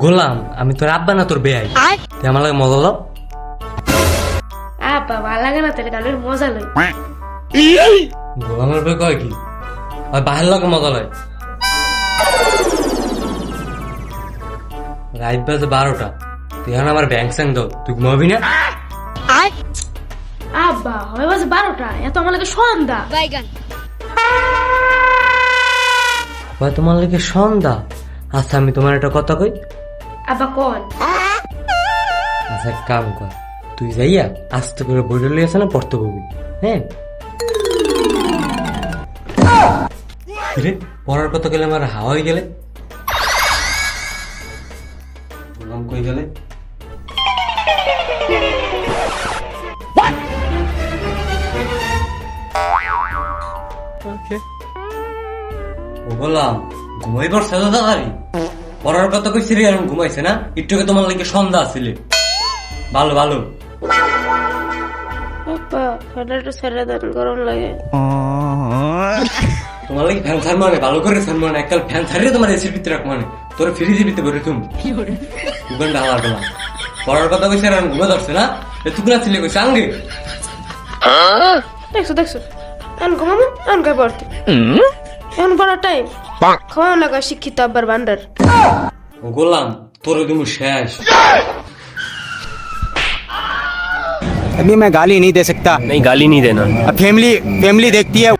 গোলাম আমি তোর আব্বা না তোর বেয়াই তুই আমার লাগে মজা দাও। আব্বা ভালো লাগে না তাহলে গানের মজা লই। গোলামের বে কয় কি আর বাহের লাগে মজা লয়। রাত বাজে 12টা তুই এখন আমার ব্যাংক স্যাং দাও তুই ঘুমাবি না? আব্বা হয়ে বাজে 12টা এত আমার লাগে সন্ধ্যা। ভাই তোমার লাগে সন্ধ্যা। আচ্ছা আমি তোমার একটা কথা কই। আব্বা কোন আচ্ছা এক কাম কর তুই যাইয়া আস্তে করে বইটা লিয়ে আছে না পড়তে বলবি। হ্যাঁ রে পড়ার কথা গেলে আমার হাওয়া হয়ে গেলে গোলাম কই গেলে ও গোলাম ঘুমাই পড়ছে তো তাড়াতাড়ি পড়ার কথা কইছি রে এখন ঘুমাইছে না একটুকে তোমার লাগে সন্ধ্যা আসলে ভালো ভালো আব্বা ফেলাটা ছেড়ে দেন গরম লাগে। তোমার লাগে ফ্যান ছাড় মানে ভালো করে ছাড় মানে এককাল ফ্যান ছাড়িয়ে তোমার এসির ভিতরে রাখ মানে তোর ফ্রি দিবিতে বলে তুমি উগান্ডা হালার গেলাম পড়ার কথা কইছে এখন ঘুমে ধরছে না তুকুনা ছিলে কইছে আঙ্গে দেখছো দেখছো এখন ঘুমাবো এখন কই পড়তে এখন পড়ার টাইম খাওয়া লাগা শিক্ষিত আব্বার ভান্ডার। ও গোলাম তোর তুমি শেষ। अभी मैं गाली नहीं दे सकता। नहीं गाली नहीं देना। अब फैमिली फैमिली देखती है